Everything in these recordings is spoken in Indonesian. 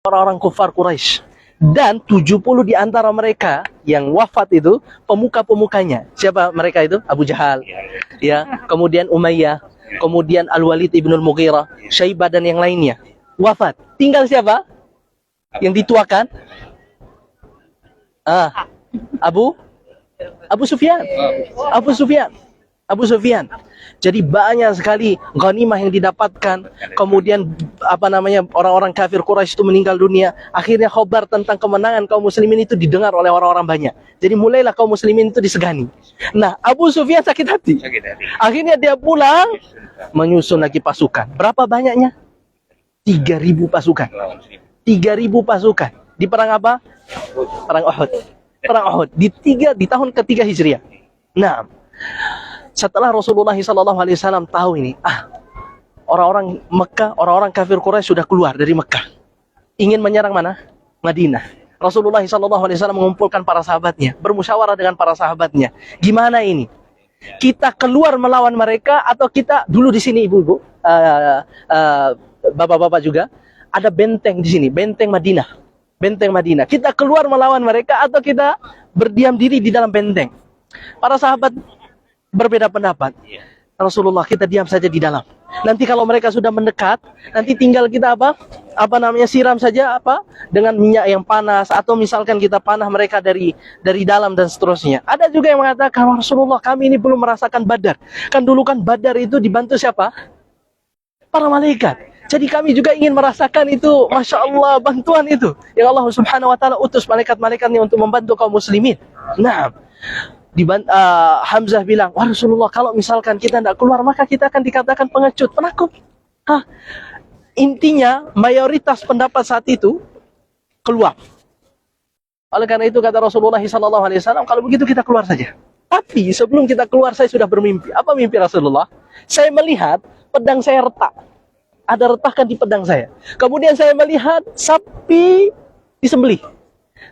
orang-orang kufar Quraisy. Dan 70 di antara mereka yang wafat itu pemuka-pemukanya. Siapa mereka itu? Abu Jahal, ya, kemudian Umayyah, kemudian Al-Walid ibnul Mughirah, Syaibah dan yang lainnya. Wafat. Tinggal siapa? Yang dituakan? Abu Sufyan. Abu Sufyan. Abu Sufyan. Jadi banyak sekali ghanimah yang didapatkan. Kemudian orang-orang kafir Quraisy itu meninggal dunia. Akhirnya khabar tentang kemenangan kaum muslimin itu didengar oleh orang-orang banyak. Jadi mulailah kaum muslimin itu disegani. Nah, Abu Sufyan sakit hati. Akhirnya dia pulang menyusun lagi pasukan. Berapa banyaknya? 3.000 pasukan. 3.000 pasukan. Di perang apa? Perang Uhud. Perang Uhud di tahun ketiga Hijriah. Nah, setelah Rasulullah SAW tahu ini, orang-orang Mekah, orang-orang kafir Quraisy sudah keluar dari Mekah, ingin menyerang mana? Madinah. Rasulullah SAW mengumpulkan para sahabatnya, bermusyawarah dengan para sahabatnya. Gimana ini? Kita keluar melawan mereka atau kita dulu di sini, ibu-ibu, bapak-bapak juga, ada benteng di sini, benteng Madinah. Benteng Madinah. Kita keluar melawan mereka atau kita berdiam diri di dalam benteng? Para sahabat berbeda pendapat. Rasulullah, kita diam saja di dalam. Nanti kalau mereka sudah mendekat, nanti tinggal kita siram saja dengan minyak yang panas, atau misalkan kita panah mereka dari dalam dan seterusnya. Ada juga yang mengatakan, Rasulullah, kami ini belum merasakan Badar. Kan dulu kan Badar itu dibantu siapa? Para malaikat. Jadi kami juga ingin merasakan itu, Masya Allah, bantuan itu yang Allah Subhanahu Wa Taala utus malaikat-malaikatnya untuk membantu kaum muslimin. Nah, Hamzah bilang, wah Rasulullah, kalau misalkan kita tidak keluar, maka kita akan dikatakan pengecut, penakut. Intinya, mayoritas pendapat saat itu keluar. Oleh karena itu kata Rasulullah SAW, kalau begitu kita keluar saja. Tapi sebelum kita keluar, saya sudah bermimpi. Apa mimpi Rasulullah? Saya melihat pedang saya retak. Ada retakan di pedang saya. Kemudian saya melihat sapi disembelih.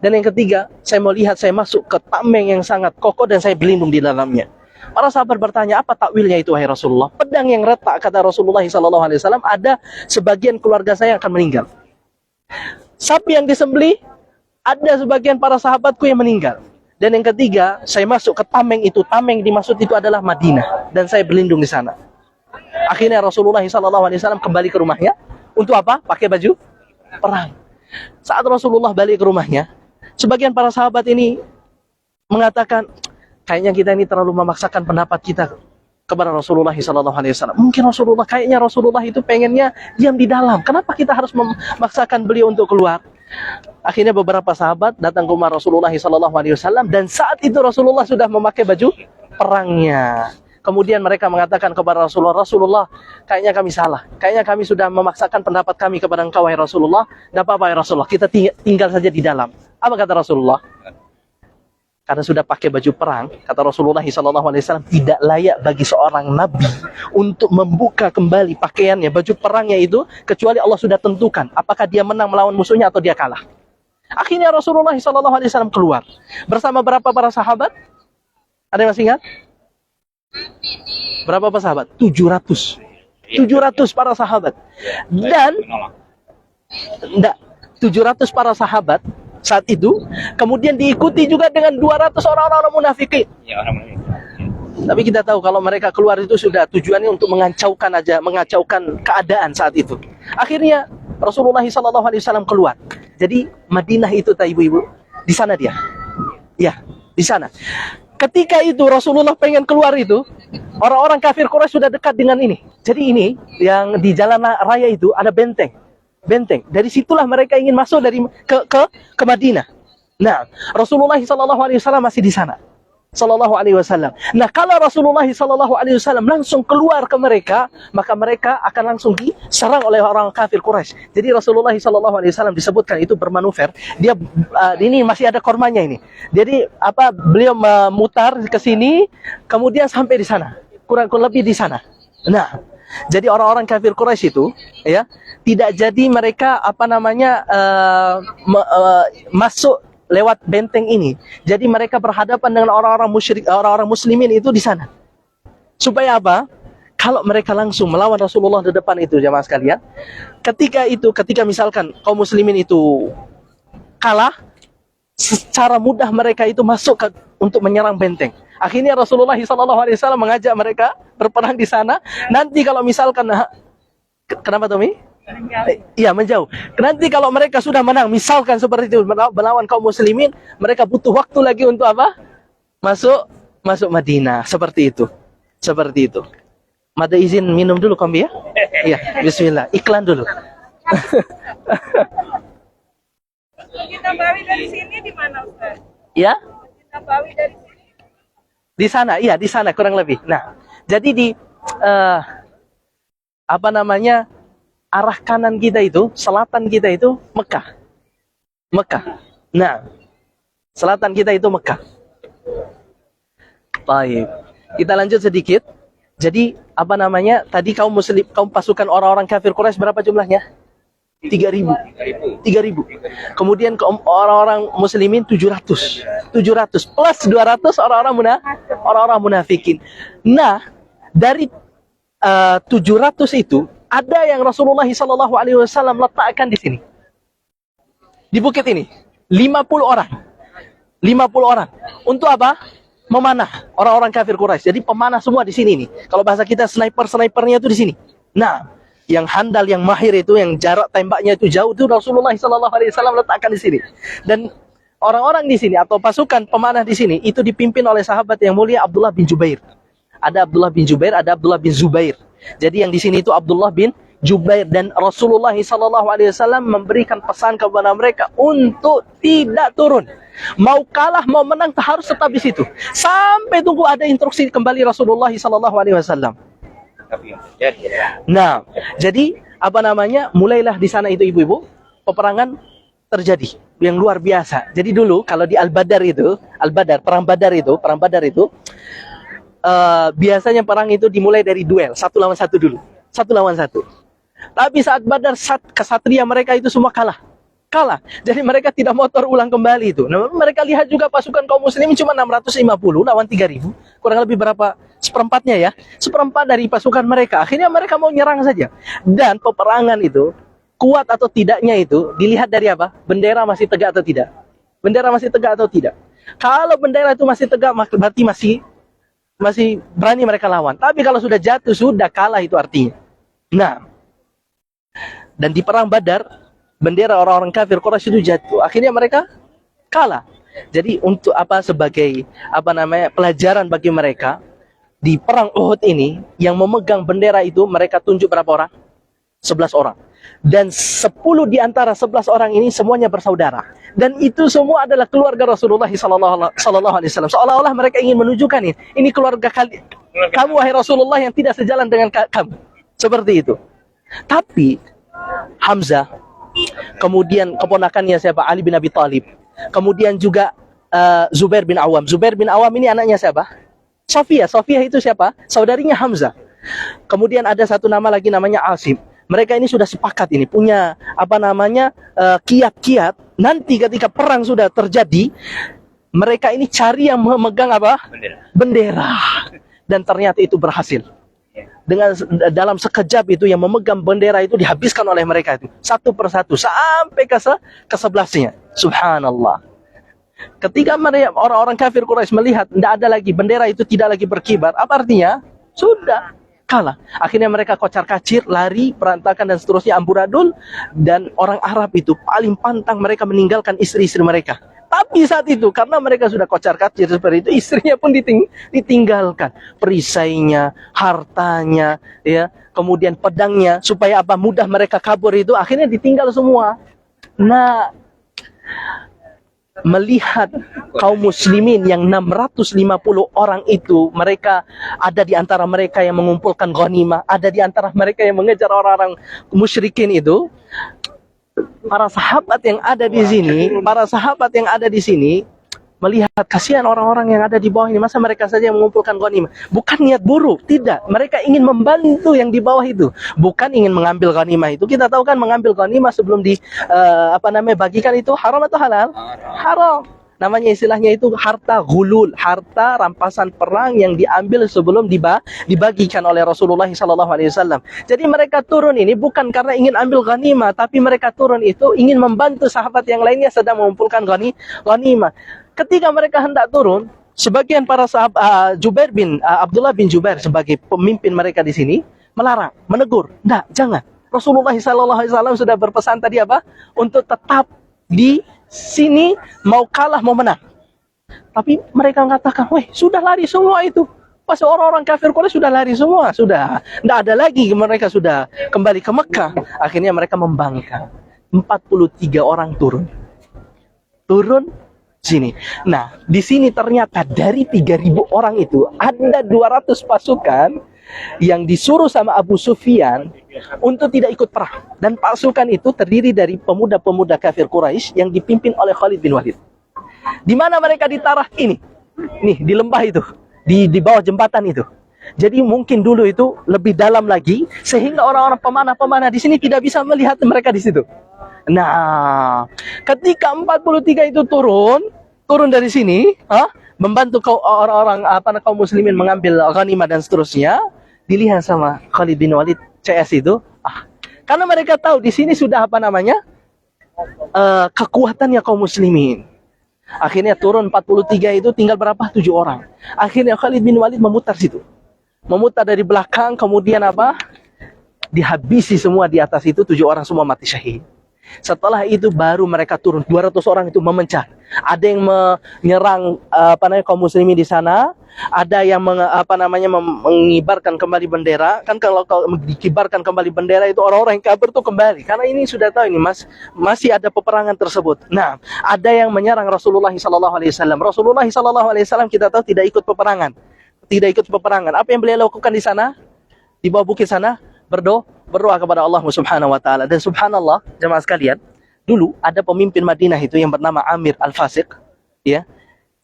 Dan yang ketiga, saya melihat saya masuk ke tameng yang sangat kokoh dan saya berlindung di dalamnya. Para sahabat bertanya, apa takwilnya itu wahai Rasulullah? Pedang yang retak, kata Rasulullah SAW, ada sebagian keluarga saya yang akan meninggal. Sapi yang disembelih, ada sebagian para sahabatku yang meninggal. Dan yang ketiga, saya masuk ke tameng itu. Tameng dimaksud itu adalah Madinah. Dan saya berlindung di sana. Akhirnya Rasulullah SAW kembali ke rumahnya. Untuk apa? Pakai baju perang. Saat Rasulullah balik ke rumahnya, sebagian para sahabat ini mengatakan, kayaknya kita ini terlalu memaksakan pendapat kita kepada Rasulullah SAW. Mungkin kayaknya Rasulullah itu pengennya diam di dalam. Kenapa kita harus memaksakan beliau untuk keluar? Akhirnya beberapa sahabat datang ke rumah Rasulullah SAW, dan saat itu Rasulullah sudah memakai baju perangnya. Kemudian mereka mengatakan kepada Rasulullah, kayaknya kami salah. Kayaknya kami sudah memaksakan pendapat kami kepada engkau, wahai Rasulullah. Tidak apa-apa, ya Rasulullah, kita tinggal saja di dalam. Apa kata Rasulullah? Karena sudah pakai baju perang, kata Rasulullah SAW, tidak layak bagi seorang nabi untuk membuka kembali pakaiannya, baju perangnya itu, kecuali Allah sudah tentukan apakah dia menang melawan musuhnya atau dia kalah. Akhirnya Rasulullah SAW keluar bersama berapa para sahabat? Ada yang masih ingat? Berapa para sahabat? 700 para sahabat. Dan 700 para sahabat saat itu kemudian diikuti juga dengan 200 orang-orang munafikin. Tapi kita tahu kalau mereka keluar itu sudah tujuannya untuk mengacaukan keadaan saat itu. Akhirnya Rasulullah SAW keluar. Jadi Madinah itu, ibu-ibu, di sana dia. Ya, di sana. Ketika itu Rasulullah pengen keluar itu, orang-orang kafir Quraisy sudah dekat dengan ini. Jadi ini yang di jalan raya itu ada benteng. Dari situlah mereka ingin masuk ke Madinah. Nah, Rasulullah SAW masih di sana. Sallallahu alaihi wasallam. Nah, kalau Rasulullah sallallahu alaihi wasallam langsung keluar ke mereka, maka mereka akan langsung diserang oleh orang kafir Quraisy. Jadi Rasulullah sallallahu alaihi wasallam disebutkan itu bermanuver. Dia ini masih ada kormanya ini. Jadi beliau memutar ke sini, kemudian sampai di sana. Kurang lebih di sana. Nah, jadi orang-orang kafir Quraisy itu ya, tidak jadi mereka masuk lewat benteng ini. Jadi mereka berhadapan dengan orang-orang musyrik, orang-orang muslimin itu di sana. Supaya apa? kalau mereka langsung melawan Rasulullah di depan itu, jamaah sekalian, ketika misalkan kaum muslimin itu kalah, secara mudah mereka itu masuk untuk menyerang benteng. Akhirnya Rasulullah SAW mengajak mereka berperang di sana. Nanti kalau misalkan, kenapa Tommy? Iya, menjauh. Nanti kalau mereka sudah menang, misalkan seperti itu, melawan kaum muslimin, mereka butuh waktu lagi untuk apa? Masuk Madinah. Seperti itu. Mada izin minum dulu kombi ya? Iya, bismillah. Iklan dulu. Kita Bawi dari sini di mana, Ustaz? Ya? Kita Bawi dari sini. Di sana, iya, di sana kurang lebih. Nah, jadi di arah kanan kita itu, selatan kita itu Mekah. Nah, selatan kita itu Mekah. Baik. Kita lanjut sedikit. Jadi, tadi kaum pasukan orang-orang kafir Quraisy berapa jumlahnya? 3.000. Kemudian orang-orang muslimin 700 plus 200 orang-orang munafikin. Nah, dari 700 itu ada yang Rasulullah SAW letakkan di sini. Di bukit ini 50 orang. Untuk apa? Memanah orang-orang kafir Quraisy. Jadi pemanah semua di sini nih. Kalau bahasa kita snipernya itu di sini. Nah, yang handal, yang mahir itu, yang jarak tembaknya itu jauh, itu Rasulullah SAW letakkan di sini. Dan orang-orang di sini atau pasukan pemanah di sini itu dipimpin oleh sahabat yang mulia Abdullah bin Jubair. Ada Abdullah bin Jubair, ada Abdullah bin Zubair. Jadi yang di sini itu Abdullah bin Jubair, dan Rasulullah SAW memberikan pesan kepada mereka untuk tidak turun. Mau kalah, mau menang, harus tetap di situ. Sampai tunggu ada instruksi kembali Rasulullah SAW. Nah, jadi mulailah di sana itu ibu-ibu, peperangan terjadi yang luar biasa. Jadi dulu kalau di perang Badar itu biasanya perang itu dimulai dari duel, satu lawan satu. Tapi saat Badar, kesatria mereka itu semua kalah. Jadi mereka tidak mau terulang kembali itu. Nah, mereka lihat juga pasukan kaum muslimin cuma 650 lawan 3.000. Kurang lebih berapa? Seperempatnya ya. Seperempat dari pasukan mereka. Akhirnya mereka mau nyerang saja. Dan peperangan itu, kuat atau tidaknya itu, dilihat dari apa? Bendera masih tegak atau tidak? Kalau bendera itu masih tegak, berarti masih berani mereka lawan. Tapi kalau sudah jatuh, sudah kalah itu artinya. Nah, dan di perang Badar, bendera orang-orang kafir Quraisy itu jatuh. Akhirnya mereka kalah. Jadi untuk sebagai pelajaran bagi mereka, di perang Uhud ini yang memegang bendera itu mereka tunjuk berapa orang? 11 orang. Dan 10 di antara 11 orang ini semuanya bersaudara. Dan itu semua adalah keluarga Rasulullah SAW. Seolah-olah mereka ingin menunjukkan ini keluarga kamu wahai Rasulullah yang tidak sejalan dengan kamu. Seperti itu. Tapi Hamzah, kemudian keponakannya siapa? Ali bin Abi Thalib. Kemudian juga Zubair bin Awam. Zubair bin Awam ini anaknya siapa? Sofia itu siapa? Saudarinya Hamzah. Kemudian ada satu nama lagi namanya Asim. Mereka ini sudah sepakat ini punya kiat-kiat. Nanti ketika perang sudah terjadi, mereka ini cari yang memegang bendera. Dan ternyata itu berhasil. Dalam sekejap itu yang memegang bendera itu dihabiskan oleh mereka itu satu persatu sampai ke sebelasnya. Subhanallah. Ketika orang-orang kafir Quraisy melihat tidak ada lagi bendera itu, tidak lagi berkibar, apa artinya? Sudah kalah. Akhirnya mereka kocar-kacir, lari, berantakan dan seterusnya, amburadul. Dan orang Arab itu paling pantang mereka meninggalkan istri-istri mereka. Tapi saat itu karena mereka sudah kocar-kacir seperti itu, istrinya pun ditinggalkan, perisainya, hartanya, ya, kemudian pedangnya, supaya mudah mereka kabur itu, akhirnya ditinggal semua. Nah, melihat kaum muslimin yang 650 orang itu, mereka ada di antara mereka yang mengumpulkan ghanimah, ada di antara mereka yang mengejar orang-orang musyrikin itu. Para sahabat yang ada di sini, melihat kasihan orang-orang yang ada di bawah ini, masa mereka saja yang mengumpulkan ghanimah. Bukan niat buruk, tidak. Mereka ingin membantu yang di bawah itu, bukan ingin mengambil ghanimah itu. Kita tahu kan mengambil ghanimah sebelum bagikan itu haram atau halal? Haram. Namanya istilahnya itu harta ghulul, harta rampasan perang yang diambil sebelum dibagikan oleh Rasulullah SAW. Jadi mereka turun ini bukan karena ingin ambil ghanimah, tapi mereka turun itu ingin membantu sahabat yang lainnya sedang mengumpulkan ghanimah. Ketika mereka hendak turun, sebagian para sahabat Abdullah bin Jubair sebagai pemimpin mereka di sini melarang, menegur, "Enggak, jangan. Rasulullah SAW sudah berpesan tadi apa? Untuk tetap di sini, mau kalah mau menang." Tapi mereka mengatakan, "Weh, sudah lari semua itu. Pas orang-orang kafir Quraisy sudah lari semua, sudah. Tidak ada lagi, mereka sudah kembali ke Mekah." Akhirnya mereka membangkang. 43 orang turun sini. Nah, di sini ternyata dari 3.000 orang itu ada 200 pasukan yang disuruh sama Abu Sufyan untuk tidak ikut perang. Dan pasukan itu terdiri dari pemuda-pemuda kafir Quraisy yang dipimpin oleh Khalid bin Walid. Di mana mereka ditaruh ini? Nih, di lembah itu, di bawah jembatan itu. Jadi mungkin dulu itu lebih dalam lagi sehingga orang-orang pemanah-pemanah di sini tidak bisa melihat mereka di situ. Nah, ketika 43 itu turun dari sini, membantu orang-orang kaum muslimin mengambil ghanimah dan seterusnya, dilihat sama Khalid bin Walid CS itu, karena mereka tahu di sini sudah kekuatannya kaum muslimin. Akhirnya turun 43 itu tinggal berapa? 7 orang. Akhirnya Khalid bin Walid memutar situ. Memutar dari belakang, kemudian dihabisi semua di atas itu, 7 orang semua mati syahid. Setelah itu baru mereka turun, 200 orang itu memencar. Ada yang menyerang kaum muslimin di sana, ada yang mengibarkan kembali bendera. Kan kalau dikibarkan kembali bendera itu orang-orang yang kafir itu kembali. Karena ini sudah tahu ini masih ada peperangan tersebut. Nah, ada yang menyerang Rasulullah SAW. Rasulullah SAW kita tahu tidak ikut peperangan. Apa yang beliau lakukan di sana? Di bawah bukit sana, berdoa kepada Allah Subhanahu wa taala. Dan subhanallah, jemaah sekalian, dulu ada pemimpin Madinah itu yang bernama Amir Al-Fasiq, ya.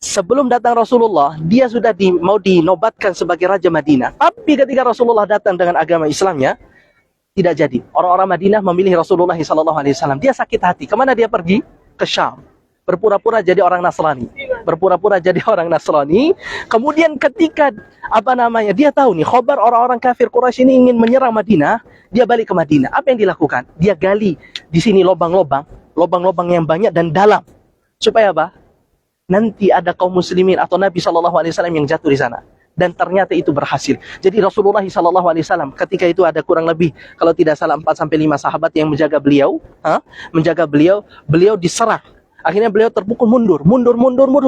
Sebelum datang Rasulullah, dia sudah mau dinobatkan sebagai raja Madinah. Tapi ketika Rasulullah datang dengan agama Islamnya, tidak jadi. Orang-orang Madinah memilih Rasulullah SAW. Dia sakit hati. Kemana dia pergi? Ke Syam. Berpura-pura jadi orang Nasrani. Kemudian ketika dia tahu nih khabar orang-orang kafir Quraisy ini ingin menyerang Madinah, dia balik ke Madinah. Apa yang dilakukan? Dia gali di sini lubang-lubang yang banyak dan dalam. Supaya apa? Nanti ada kaum muslimin atau Nabi SAW yang jatuh di sana. Dan ternyata itu berhasil. Jadi Rasulullah SAW ketika itu ada kurang lebih, kalau tidak salah 4-5 sahabat yang menjaga beliau, beliau diserang. Akhirnya beliau terpukul mundur,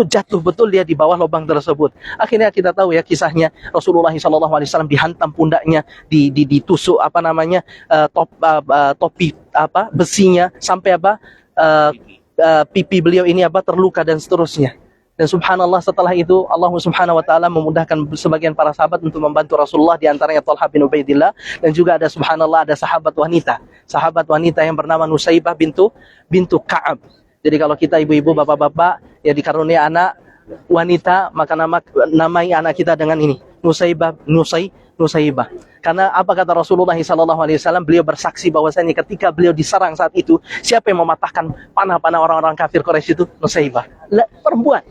jatuh betul dia di bawah lubang tersebut. Akhirnya kita tahu ya kisahnya, Rasulullah SAW dihantam pundaknya, ditusuk topi besinya sampai pipi beliau ini terluka dan seterusnya. Dan subhanallah setelah itu Allah Subhanahu wa taala memudahkan sebagian para sahabat untuk membantu Rasulullah, di antaranya Thalhah bin Ubaidillah, dan juga ada subhanallah ada sahabat wanita yang bernama Nusaybah bintu Ka'ab. Jadi kalau kita ibu-ibu, bapak-bapak ya dikarunia anak wanita, maka namai anak kita dengan ini, Nusaybah. Karena apa kata Rasulullah SAW? Beliau bersaksi bahwasanya ketika beliau diserang saat itu, siapa yang mematahkan panah-panah orang-orang kafir Quraisy itu? Nusaybah, perempuan.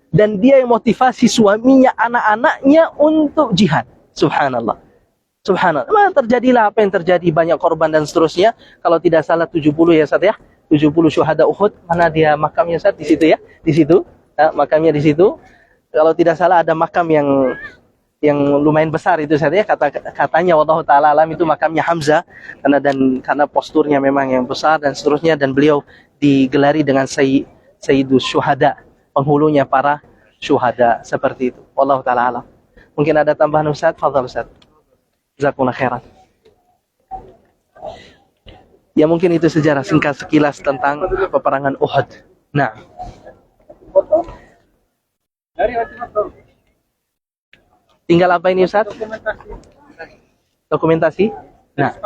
Dan dia yang motivasi suaminya, anak-anaknya untuk jihad. Subhanallah. Terjadilah apa yang terjadi, banyak korban dan seterusnya. Kalau tidak salah 70 ya Ustaz ya. 70 syuhada Uhud. Mana dia makamnya Ustaz? Di situ ya. Di situ. Makamnya di situ. Kalau tidak salah ada makam yang lumayan besar itu Ustaz ya. Katanya wallahu taala alam itu makamnya Hamzah, karena posturnya memang yang besar dan seterusnya, dan beliau digelari dengan Sayyidus Syuhada, penghulunya para syuhada, seperti itu. Wallahu taala alam. Mungkin ada tambahan Ustaz? Fadhal Ustaz. Jazakumullah khairan. Ya mungkin itu sejarah singkat sekilas tentang peperangan Uhud. Nah, tinggal apa ini Ustaz? Dokumentasi. Nah,